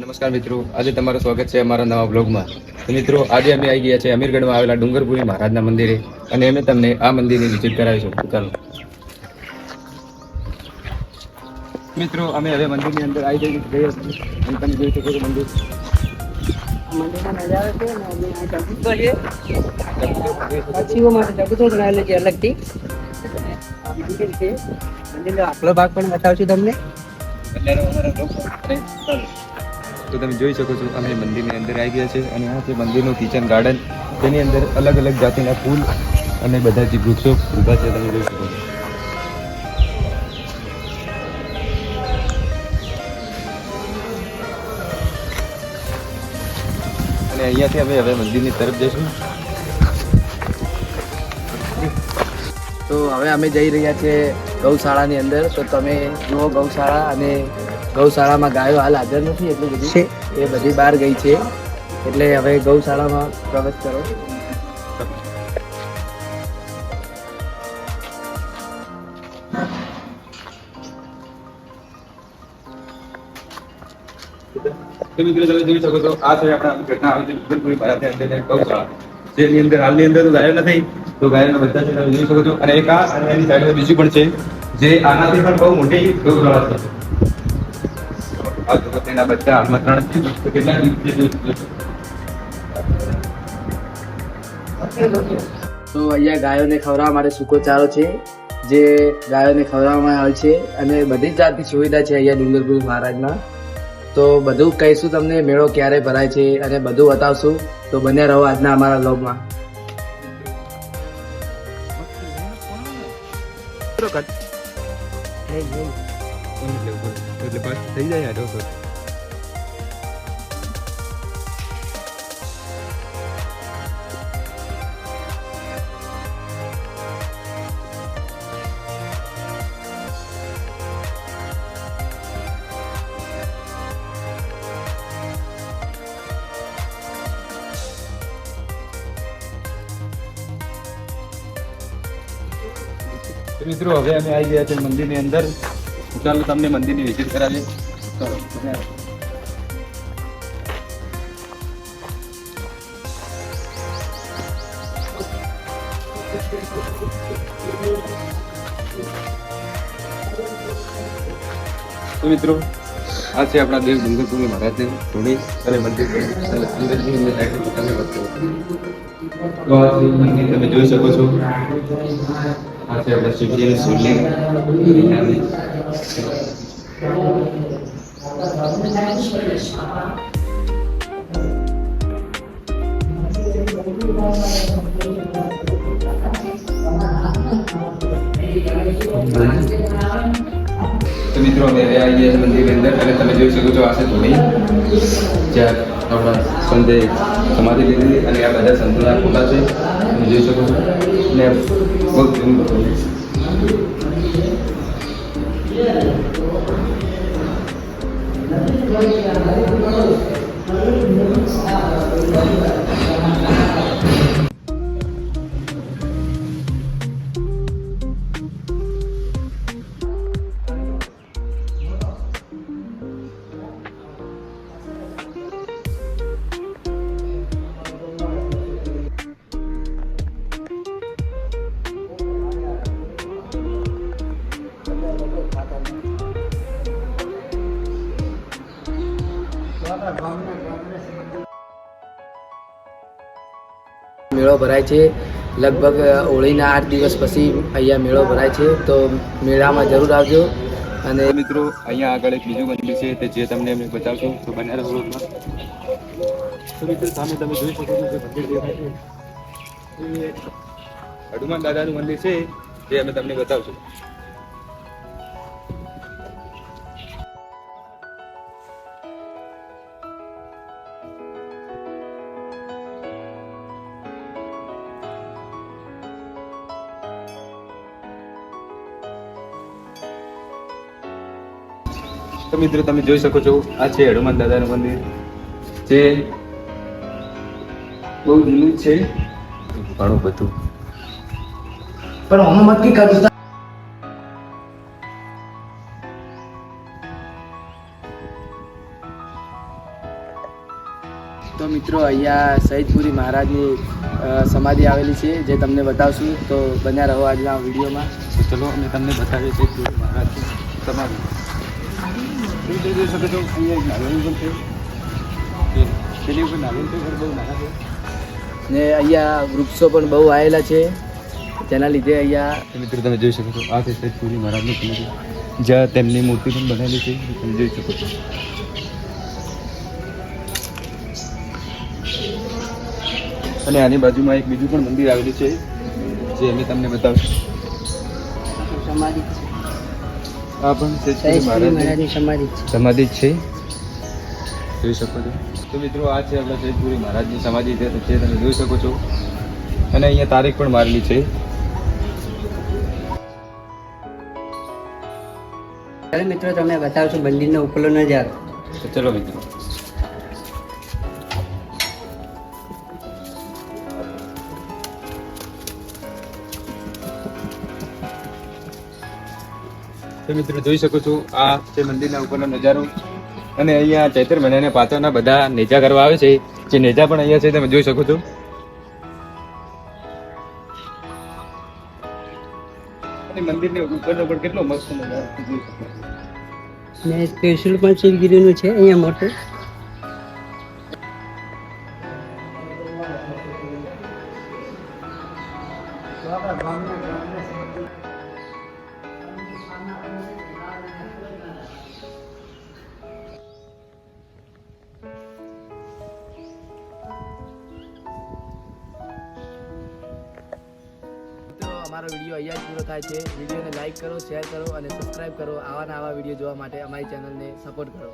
નમસ્કાર મિત્રો, આજે તમારું સ્વાગત છે અમારા નવા બ્લોગમાં. તો મિત્રો, આજે અમે આવી ગયા છે અમીરગઢમાં આવેલા ડુંગરપુરી મહારાજના મંદિરે અને અમે તમને આ મંદિરની વિઝિટ કરાવીશું. ચાલો મિત્રો, અમે હવે મંદિરની અંદર આવી ગયા છીએ અને તમે જોઈ શકો છો મંદિર. મંદિરમાં મજા આવે છે ને પછી માટે ચબૂતો બનાવેલો છે અલગથી. મંદિરનો આગલો ભાગ પણ બતાવશું તમને. તો તમે જોઈ શકો છો અમે મંદિરની અંદર આવી ગયા છે અને આ છે મંદિરનું કિચન ગાર્ડન. તેની અંદર અલગ અલગ જાતિના ફૂલ અને બધા જે વૃક્ષો ઊભા છે તમે જોઈ શકો છો. અને અહીંયાથી અમે હવે મંદિરની તરફ જઈશું. તો હવે અમે જઈ રહ્યા છીએ ગૌશાળાની અંદર. તો તમે જુઓ ગૌશાળા, અને ગૌશાળામાં ગાયો હાલ હાજર નથી એટલી બધી, એ બધી બહાર ગઈ છે. એટલે હવે ગૌશાળામાં પ્રવેશ કરો. તો મિત્રો તમે જોઈ શકો છો આ છે આપણા ઘટના આવી છે ડુંગરપુરી મહારાજની અંદર ગૌશાળા, જેની અંદર હાલની અંદર તો ગાયો નથી, તો ગાયોના બધા છે તમે જોઈ શકો છો. અને એક આ અને એની સાઈડમાં બીજી પણ છે જે આનાથી પણ બહુ મોટી ગૌશાળા છે. આ જો તેના બધા હાલમાં 3 છે, તો કેટલા તો અહીંયા ગાયોને ખવડાવવા માટે સૂકો ચારો છે, જે ગાયોને ખવડાવવામાં આવે છે. અને બધી જ જાતની સુવિધા છે અહીંયા ડુંગરપુરી મહારાજમાં. તો બધું કહીશું તમને, મેળો ક્યારે ભરાય છે અને બધું બતાવશું. તો બન્યા રહો આજના અમારા બ્લોગમાં. એટલે પાસ થઈ જાય યાર. મિત્રો, હવે અમે આવી ગયા છે મંદિરની અંદર. ચાલો તમને મંદિરની વિઝિટ કરાવીએ. ચાલો. તો મિત્રો, આ છે આપણા દેવ ડુંગરપુરી મહારાજની ધૂણી અને મંદિર. તો આ મંદિર તમે જોઈ શકો છો. આ છે આપણા શિવજીનું શિવલિંગ. તો મિત્રો, અમે હવે આવી ગયા મંદિરની અંદર અને તમે જોઈ શકો છો આ છે ધૂણી, જ્યાં આપણા સંતે સમાધિ લીધી. અને આ બધા સંતોના ફોટા છે તમે જોઈ શકો છો. અને બહુ જૂનું ધૂણી છે. મેળો ભરાય છે લગભગ હોળીના 8 દિવસ પછી અહીંયા મેળો ભરાય છે. તો મેળામાં જરૂર આવજો. અને મિત્રો, અહીંયા આગળ એક બીજું મંદિર છે તે જે તમને અમે બતાવશું. તો બન્યા રહો બ્લોગમાં. તો મિત્રો, સામે તમે જોઈ શકો છો કે મંદિર દેખાય છે એ હનુમાન દાદાનું મંદિર છે, જે અમે તમને બતાવશું. તો મિત્રો, તમે જોઈ શકો છો આ છે હનુમાન દાદાનું મંદિર, જે બહુ જૂનું છે. ઘણું બધું પણ હું મત કી કરું. તો મિત્રો અહીંયા સૈદપુરી મહારાજની સમાધિ આવેલી છે જે તમને બતાવશું. તો બન્યા રહો આજના વિડીયોમાં. તો ચલો અમે તમને બતાવીએ છીએ ગુરુ મહારાજની સમાધિ. તમે જોઈ શકો છો અહીંયા એક નારિયેળ પણ છે. પેલી ઉપર નારિયેળ છે પણ બહુ નાના છે. ને અહીંયા વૃક્ષો પણ બહુ આવેલા છે તેના લીધે અહીંયા તો મિત્રો તમે જોઈ શકો છો આ છે સૈદપુરી મહારાજની સમાધિ, જ્યાં તેમની મૂર્તિ પણ બનાવેલી છે. તમે જોઈ શકો છો. અને આની બાજુમાં એક બીજું પણ મંદિર આવેલું છે જે અમે તમને બતાવશું. સમાધિ આ પણ સૈદપુરી મહારાજની સમાધિ જ છે, જોઈ શકો છો. તો મિત્રો આ છે આપણા સૈદપુરી મહારાજની સમાધિ છે જે તમે જોઈ શકો છો. અને અહીંયા તારીખ પણ મારેલી છે. ચાલો મિત્રો તમને બતાવશું મંદિરનો ઉપરનો નજારો. તો ચલો મિત્રો. તો મિત્રો જોઈ શકો છો આ છે મંદિરના ઉપરનો નજારો. અને અહીંયા ચૈત્ર મહિનાને પાછળના બધા નેજા કરવા આવે છે, જે નેજા પણ અહીંયા છે તમે જોઈ શકો છો. અને મંદિરની ઉપરનો પણ કેટલો મસ્ત નજારો તમે જોઈ શકો છો. ને સ્પેશિયલ પણ શિવગીરીનું છે અહીંયા મોટું. અમારો વિડીયો અહીંયા જ પૂરો થાય છે. વિડીયોને લાઈક કરો, શેર કરો અને સબસ્ક્રાઈબ કરો. આવા વિડીયો જોવા માટે અમારી ચેનલને સપોર્ટ કરો.